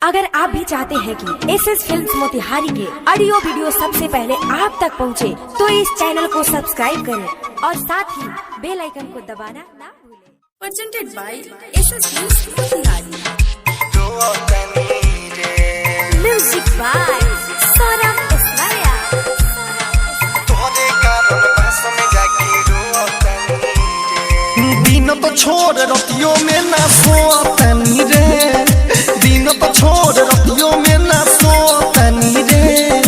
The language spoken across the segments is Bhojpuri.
अगर आप भी चाहते हैं कि एसएस फिल्म्स मोतिहारी के ऑडियो वीडियो सबसे पहले आप तक पहुंचे, तो इस चैनल को सब्सक्राइब करें और साथ ही बेल आइकन को दबाना ना भूलें। Presented by SS films Motihari. Music by Saurabh इस्लाया। दिन तो छोड़ रतियों में ना सोतनी रे, दिन तो छोड़ रतियों में ना सोतनी रे,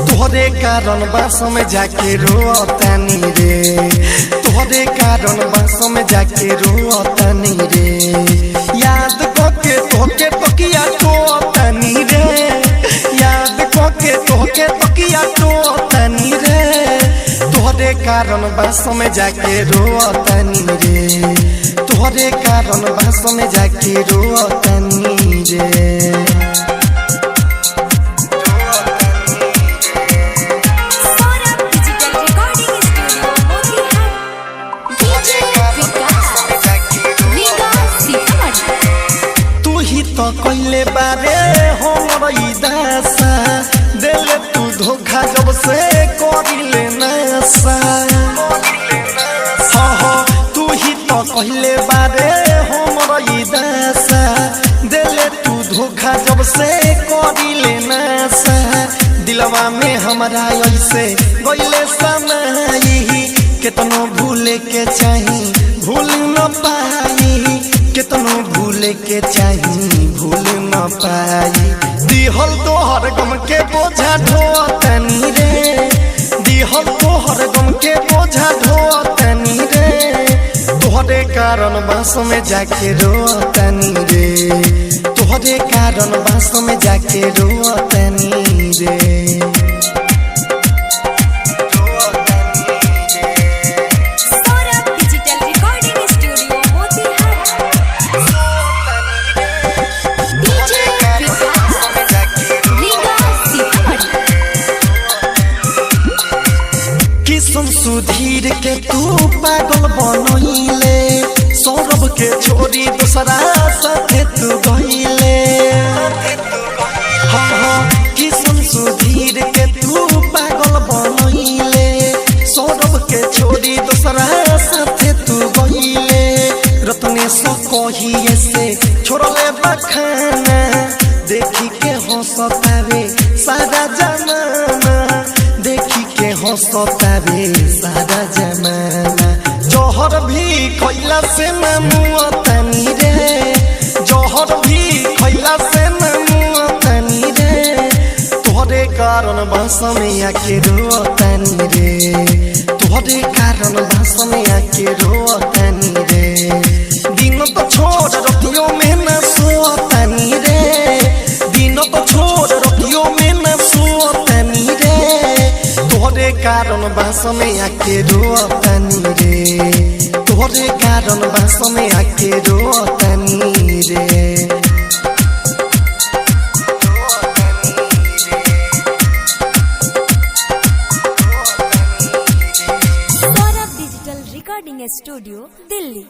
तोहरे कारण बास में जाके रोतनी रे, तोहरे कारण बास में जाके रोतनी रे, याद करके तोहके तकिया टोतनी रे, याद करके तोहके तकिया टोतनी रे, तोहरे कारण बास में जाके रोतनी रे, तोहरे कारण बास में जाके रोतनी रे। तू ही तो कहले बारे हमर दासा, दिल तू धोखा जब से करिले नशा, तू ही तो कहले बारे हमर दासा, दिल तू धोखा जब से करिले नशा, दिलवा में हमरा ऐसे गइले समाई, केतनो भूले के चाही भूल न पाई, केतनो भूले के चाही भूल न पाई, दिहल तोहर गम के बोझा ढोतनी रे, दिहल तोहर गम के बोझा ढोतनी रे, तोहरे कारण बास में जाके रोतनी रे, तोहरे कारण बास में जाके रोतनी रे। सुधीर के तू पागल बनइले, सौरभ के छोरी दूसरा साथे तू गइले, किशन सुधीर के तू पागल बनइले, सौरभ के छोरी दूसरा साथे तू गइले, रत्नेश कहिए से छोड़ले बखाना, देखी के हंसतावे सारा जमाना, देखी के हंसतावे सारा जमाना, जोहर भी खइला से मुअतनी रे, जोहर भी खइला से मुअतनी रे, तोहरे कारण बास में आके रोतनी रे, तोहरे कारण बास में आके रोतनी रे, दिन तो छोड़ रतियों में न सोतनी रे, दिन तो छोड़ रतियों में न सोतनी रे, तोहरे कारण बास में आके रोतनी रे, तोहरे कारण बास में आके रोतनी रे। Saurabh digital recording studio, Delhi.